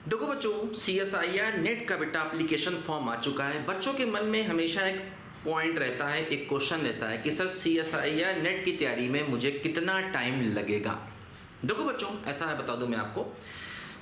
देखो बच्चों, CSIR net का बेटा एप्लीकेशन फॉर्म आ चुका है। बच्चों के मन में हमेशा एक पॉइंट रहता है, एक क्वेश्चन रहता है कि सर CSIR नेट की तैयारी में मुझे कितना टाइम लगेगा। देखो बच्चों, ऐसा है, बता दूं मैं आपको,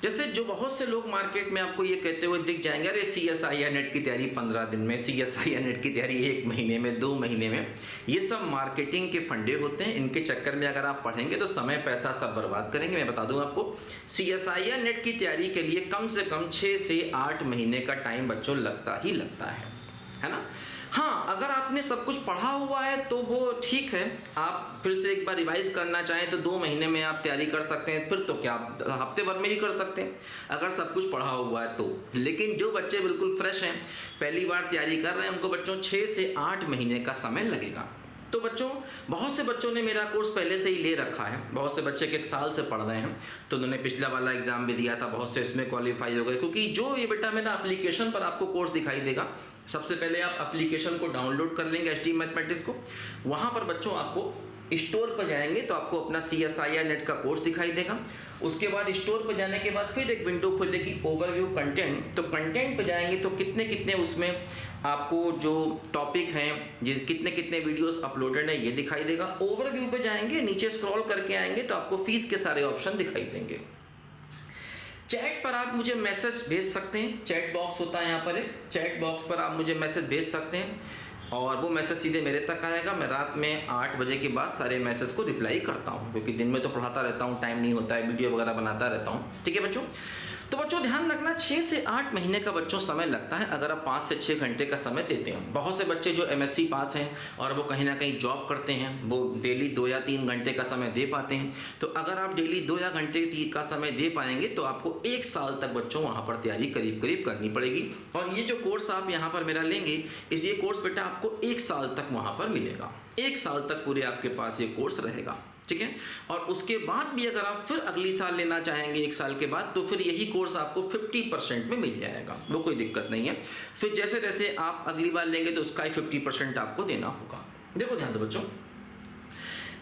जैसे जो बहुत से लोग मार्केट में आपको ये कहते हुए दिख जाएंगे, अरे CSIR नेट की तैयारी 15 दिन में, CSIR नेट की तैयारी 1 महीने में, 2 महीने में। ये सब मार्केटिंग के फंडे होते हैं। इनके चक्कर में अगर आप पढ़ेंगे तो समय पैसा सब बर्बाद करेंगे। मैं बता दूं आपको, CSIR नेट की तैयारी के लिए कम से कम 6 से 8 महीने का टाइम बच्चों लगता ही लगता है ना। हाँ, अगर आपने सब कुछ पढ़ा हुआ है तो वो ठीक है, आप फिर से एक बार रिवाइज करना चाहें तो 2 महीने में आप तैयारी कर सकते हैं, फिर तो क्या आप हफ्ते भर में ही कर सकते हैं अगर सब कुछ पढ़ा हुआ है तो। लेकिन जो बच्चे बिल्कुल फ्रेश हैं, पहली बार तैयारी कर रहे हैं, उनको बच्चों 6 से 8 महीने का समय लगेगा। तो बच्चों, बहुत से बच्चों ने मेरा कोर्स पहले से ही ले रखा है। बहुत से बच्चे के 1 साल से पढ़ रहे हैं, तो उन्होंने पिछला वाला एग्जाम भी दिया था, बहुत से इसमें क्वालिफाई हो गए। क्योंकि जो ये बेटा मेरा एप्लीकेशन पर आपको कोर्स दिखाई देगा, सबसे पहले आप एप्लीकेशन को डाउनलोड कर लेंगे, HT मैथमेटिक्स को। वहाँ पर बच्चों आपको स्टोर पर जाएंगे तो आपको अपना CSIR नेट का कोर्स दिखाई देगा। उसके बाद स्टोर पर जाने के बाद फिर एक विंडो खुलेगी, ओवरव्यू कंटेंट। तो कंटेंट पर जाएंगे तो कितने कितने उसमें आपको जो टॉपिक हैं, कितने कितने वीडियोस अपलोडेड है, ये दिखाई देगा। ओवरव्यू पे जाएंगे, नीचे स्क्रॉल करके आएंगे तो आपको फीस के सारे ऑप्शन दिखाई देंगे। चैट पर आप मुझे मैसेज भेज सकते हैं, चैट बॉक्स होता है यहाँ पर, चैट बॉक्स पर आप मुझे मैसेज भेज सकते हैं और वो मैसेज सीधे मेरे तक आएगा। मैं रात में 8 बजे के बाद सारे मैसेज को रिप्लाई करता हूँ, क्योंकि दिन में तो पढ़ाता रहता हूँ, टाइम नहीं होता है, वीडियो वगैरह बनाता रहता हूँ। ठीक है बच्चों, तो बच्चों ध्यान रखना, 6 से 8 महीने का बच्चों समय लगता है अगर आप 5 से 6 घंटे का समय देते हैं। बहुत से बच्चे जो MSc पास हैं और वो कहीं ना कहीं जॉब करते हैं, वो डेली 2 या 3 घंटे का समय दे पाते हैं। तो अगर आप डेली 2 या घंटे का समय दे पाएंगे तो आपको 1 साल तक बच्चों वहाँ पर तैयारी करीब करीब करनी पड़ेगी। और ये जो कोर्स आप यहाँ पर मेरा लेंगे, ये कोर्स बेटा आपको 1 साल तक वहाँ पर मिलेगा। 1 साल तक पूरे आपके पास ये कोर्स रहेगा। ठीक है, और उसके बाद भी अगर आप फिर अगली साल लेना चाहेंगे 1 साल के बाद, तो फिर यही कोर्स आपको 50% में मिल जाएगा, वो कोई दिक्कत नहीं है। फिर जैसे जैसे आप अगली बार लेंगे तो उसका ही 50% आपको देना होगा। देखो ध्यान दो बच्चों।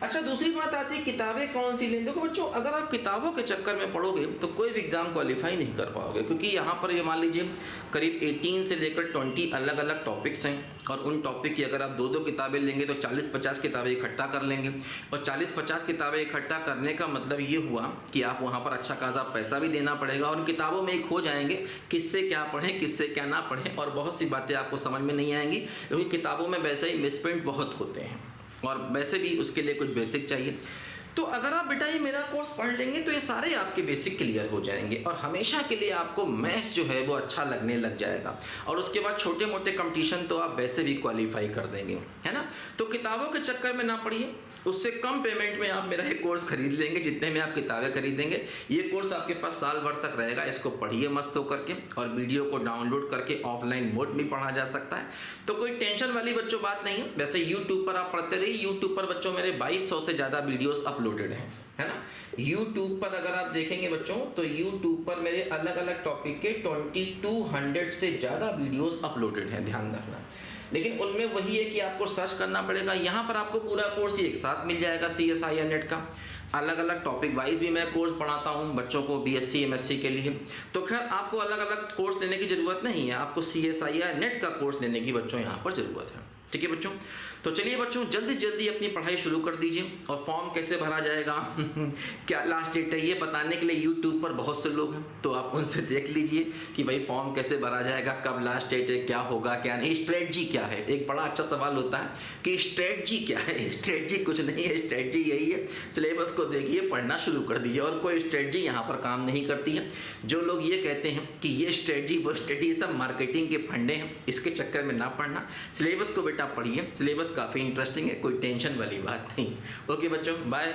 अच्छा, दूसरी बात आती है किताबें कौन सी लें। देखो बच्चों, अगर आप किताबों के चक्कर में पढ़ोगे तो कोई भी एग्जाम क्वालिफाई नहीं कर पाओगे, क्योंकि यहाँ पर ये मान लीजिए करीब 18 से लेकर 20 अलग अलग टॉपिक्स हैं, और उन टॉपिक की अगर आप 2-2 किताबें लेंगे तो 40-50 किताबें इकट्ठा कर लेंगे। और 40-50 किताबें इकट्ठा करने का मतलब ये हुआ कि आप वहाँ पर अच्छा खासा पैसा भी देना पड़ेगा, और उन किताबों में एक हो जाएंगे किससे क्या पढ़ें, किससे क्या ना पढ़ें, और बहुत सी बातें आपको समझ में नहीं आएंगी, क्योंकि किताबों में वैसे ही मिसप्रिंट बहुत होते हैं और वैसे भी उसके लिए कुछ बेसिक चाहिए। तो अगर आप बेटा ये मेरा कोर्स पढ़ लेंगे तो ये सारे आपके बेसिक क्लियर हो जाएंगे, और हमेशा के लिए आपको मैथ्स जो है वो अच्छा लगने लग जाएगा, और उसके बाद छोटे मोटे कंपटीशन तो आप वैसे भी क्वालिफाई कर देंगे, है ना। तो किताबों के चक्कर में ना पड़िए, उससे कम पेमेंट में आप मेरा ये कोर्स खरीद लेंगे, जितने में आप किताबें खरीदेंगे। ये कोर्स आपके पास साल भर तक रहेगा, इसको पढ़िए मस्त होकर के, और वीडियो को डाउनलोड करके ऑफलाइन मोड में पढ़ा जा सकता है। तो कोई टेंशन वाली बच्चों बात नहीं है। वैसे यूट्यूब पर आप पढ़ते रहिए, यूट्यूब पर बच्चों मेरे 2200 से ज़्यादा वीडियोस अपलोडेड हैं, है ना। यूट्यूब पर अगर आप देखेंगे बच्चों तो यूट्यूब पर मेरे अलग अलग टॉपिक के 2200 से ज़्यादा वीडियोस अपलोडेड हैं, ध्यान रखना। लेकिन उनमें वही है कि आपको सर्च करना पड़ेगा। यहाँ पर आपको पूरा कोर्स एक साथ मिल जाएगा CSIR नेट का। अलग अलग टॉपिक वाइज भी मैं कोर्स पढ़ाता हूँ बच्चों को, BSc MSc के लिए। तो खैर आपको अलग अलग कोर्स लेने की ज़रूरत नहीं है, आपको CSIR नेट का कोर्स लेने की बच्चों यहाँ पर ज़रूरत है। ठीक है बच्चों, तो चलिए बच्चों जल्दी जल्दी अपनी पढ़ाई शुरू कर दीजिए। और फॉर्म कैसे भरा जाएगा क्या लास्ट डेट है, ये बताने के लिए यूट्यूब पर बहुत से लोग हैं, तो आप उनसे देख लीजिए कि भाई फॉर्म कैसे भरा जाएगा, कब लास्ट डेट है, क्या होगा क्या नहीं, स्ट्रेटजी क्या है। एक बड़ा अच्छा सवाल होता है कि स्ट्रेटजी क्या है। स्ट्रेटजी कुछ नहीं है, स्ट्रेटजी यही है, सिलेबस को देखिए, पढ़ना शुरू कर दीजिए। और कोई स्ट्रेटजी यहाँ पर काम नहीं करती है। जो लोग ये कहते हैं कि ये स्ट्रेटजी वो स्ट्रेटजी, सब मार्केटिंग के फंडे हैं, इसके चक्कर में ना पढ़ना। सिलेबस को बेटा पढ़िए, सिलेबस काफ़ी इंटरेस्टिंग है, कोई टेंशन वाली बात नहीं। ओके बच्चों, बाय।